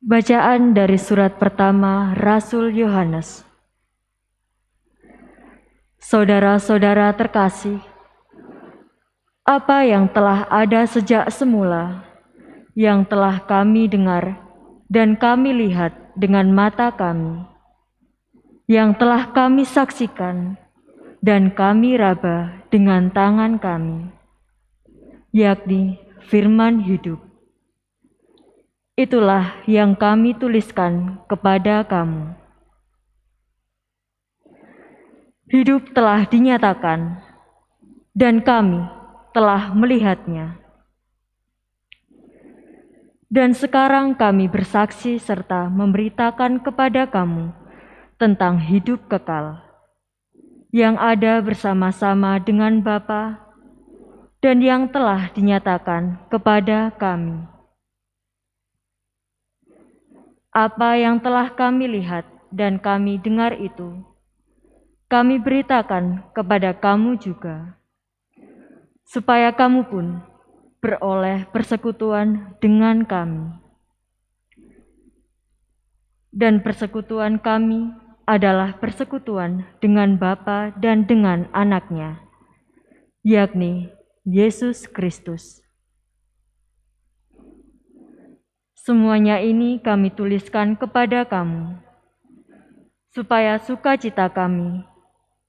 Bacaan dari surat pertama Rasul Yohanes. Saudara-saudara terkasih, apa yang telah ada sejak semula, yang telah kami dengar dan kami lihat dengan mata kami, yang telah kami saksikan dan kami raba dengan tangan kami, yakni firman hidup. Itulah yang kami tuliskan kepada kamu. Hidup telah dinyatakan, dan kami telah melihatnya. Dan sekarang kami bersaksi serta memberitakan kepada kamu tentang hidup kekal, yang ada bersama-sama dengan Bapa, dan yang telah dinyatakan kepada kami. Apa yang telah kami lihat dan kami dengar itu, kami beritakan kepada kamu juga, supaya kamu pun beroleh persekutuan dengan kami. Dan persekutuan kami adalah persekutuan dengan Bapa dan dengan Anak-Nya, yakni Yesus Kristus. Semuanya ini kami tuliskan kepada kamu, supaya sukacita kami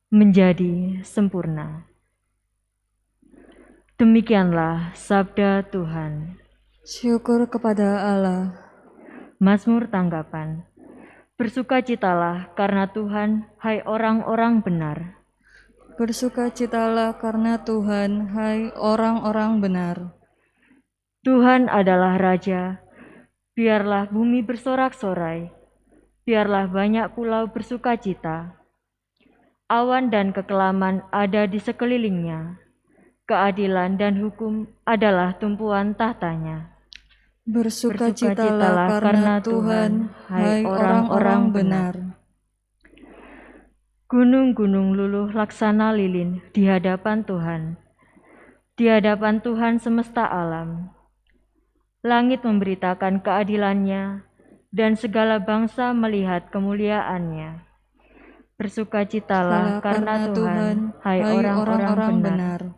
menjadi sempurna. Demikianlah sabda Tuhan. Syukur kepada Allah. Mazmur tanggapan. Bersukacitalah karena Tuhan, hai orang-orang benar. Bersukacitalah karena Tuhan, hai orang-orang benar. Tuhan adalah Raja. Biarlah bumi bersorak-sorai, biarlah banyak pulau bersukacita. Awan dan kekelaman ada di sekelilingnya, keadilan dan hukum adalah tumpuan tahtanya. Bersukacitalah karena Tuhan, hai orang-orang benar. Gunung-gunung luluh laksana lilin di hadapan Tuhan, di hadapan Tuhan semesta alam. Langit memberitakan keadilannya, dan segala bangsa melihat kemuliaannya. Bersukacitalah karena Tuhan, hai orang-orang benar.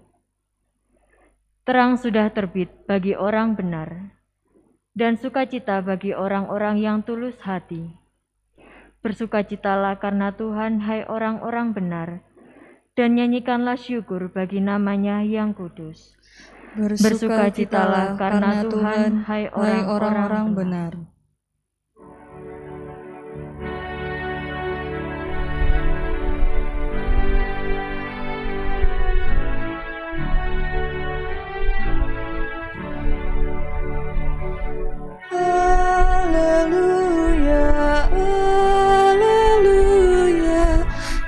Terang sudah terbit bagi orang benar, dan sukacita bagi orang-orang yang tulus hati. Bersukacitalah karena Tuhan, hai orang-orang benar, dan nyanyikanlah syukur bagi namanya yang kudus. Bersukacitalah karena Tuhan, hai orang-orang benar. Haleluya, haleluya,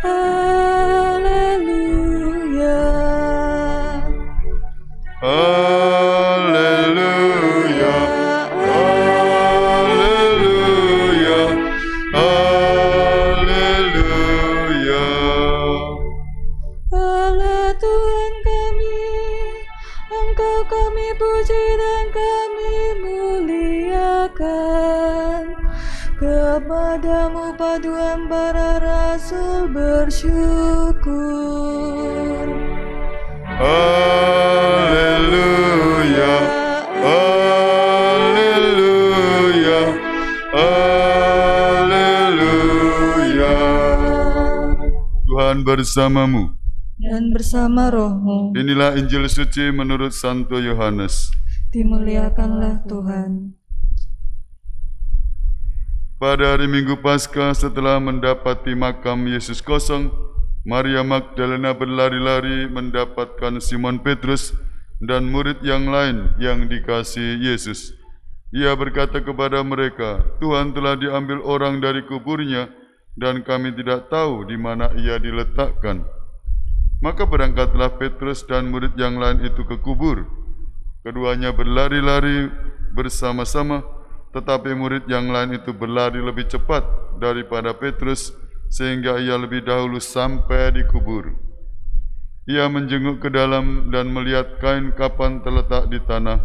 haleluya. Haleluya, haleluya, haleluya. Allah Tuhan kami, Engkau kami puji dan kami muliakan. Kepadamu paduan para rasul bersyukur. Haleluya, haleluya, haleluya. Tuhan bersamamu. Dan bersama rohmu, Inilah Injil suci menurut Santo Yohanes. dimuliakanlah Tuhan. Pada hari Minggu Paskah setelah mendapati makam Yesus kosong, Maria Magdalena berlari-lari mendapatkan Simon Petrus dan murid yang lain yang dikasihi Yesus. Ia berkata kepada mereka, "Tuhan telah diambil orang dari kuburnya dan kami tidak tahu di mana ia diletakkan." Maka berangkatlah Petrus dan murid yang lain itu ke kubur. Keduanya berlari-lari bersama-sama, tetapi murid yang lain itu berlari lebih cepat daripada Petrus, sehingga ia lebih dahulu sampai di kubur. Ia menjenguk ke dalam dan melihat kain kapan terletak di tanah,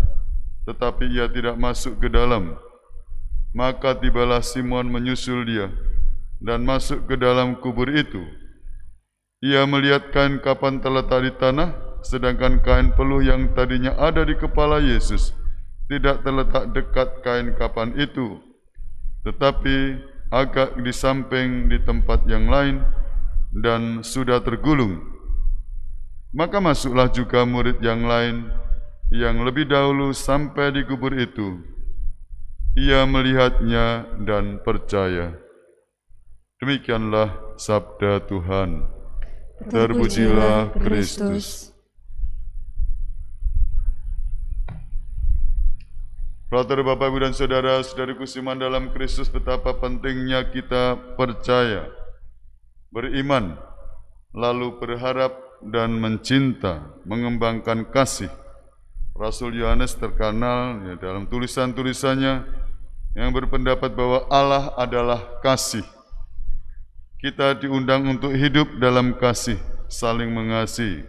tetapi ia tidak masuk ke dalam. Maka tibalah Simon menyusul dia dan masuk ke dalam kubur itu. Ia melihat kain kapan terletak di tanah, sedangkan kain peluh yang tadinya ada di kepala Yesus tidak terletak dekat kain kapan itu, tetapi agak di samping di tempat yang lain dan sudah tergulung. Maka masuklah juga murid yang lain yang lebih dahulu sampai di kubur itu. Ia melihatnya dan percaya. Demikianlah sabda Tuhan. Terpujilah Kristus. Saudara, Bapak, Ibu, dan saudara-saudariku seiman dalam Kristus, betapa pentingnya kita percaya, beriman, lalu berharap dan mencinta, mengembangkan kasih. Rasul Yohanes terkenal dalam tulisan-tulisannya yang berpendapat bahwa Allah adalah kasih. Kita diundang untuk hidup dalam kasih, saling mengasihi.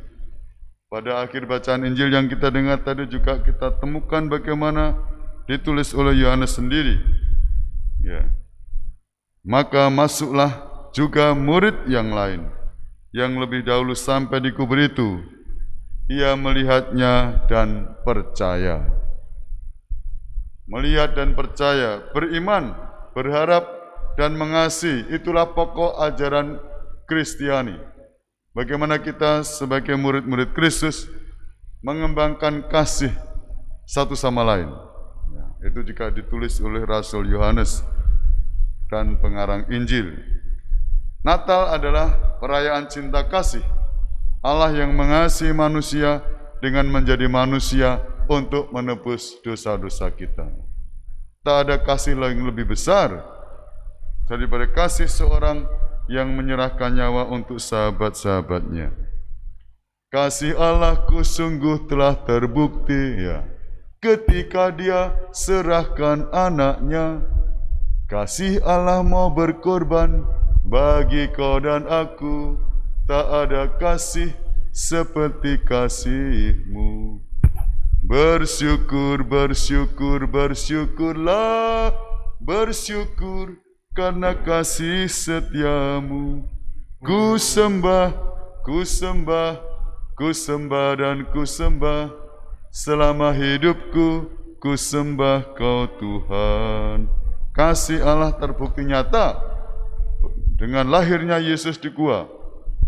Pada akhir bacaan Injil yang kita dengar tadi juga kita temukan bagaimana ditulis oleh Yohanes sendiri. Ya. Maka masuklah juga murid yang lain yang lebih dahulu sampai di kubur itu. Ia melihatnya dan percaya. Melihat dan percaya, beriman, berharap dan mengasihi, itulah pokok ajaran Kristiani. Bagaimana kita sebagai murid-murid Kristus mengembangkan kasih satu sama lain. Itu juga ditulis oleh Rasul Yohanes dan pengarang Injil. Natal adalah perayaan cinta kasih Allah yang mengasihi manusia dengan menjadi manusia untuk menebus dosa-dosa kita. Tak ada kasih yang lebih besar daripada kasih seorang yang menyerahkan nyawa untuk sahabat-sahabatnya. Kasih Allahku sungguh telah terbukti, ya, ketika Dia serahkan anaknya. Kasih Allah mau berkorban bagi kau dan aku. Tak ada kasih seperti kasih-Mu. Bersyukur, bersyukur, bersyukurlah, bersyukur karena kasih setia-Mu. Ku sembah, ku sembah, ku sembah dan ku sembah. Selama hidupku, ku sembah Kau Tuhan. Kasih Allah terbukti nyata dengan lahirnya Yesus di gua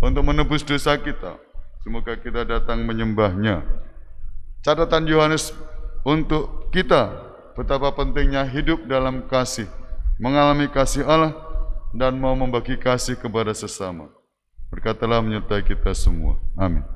untuk menebus dosa kita. Semoga kita datang menyembahnya. Catatan Yohanes untuk kita, betapa pentingnya hidup dalam kasih, mengalami kasih Allah, dan mau membagi kasih kepada sesama. Berkatalah menyertai kita semua. Amin.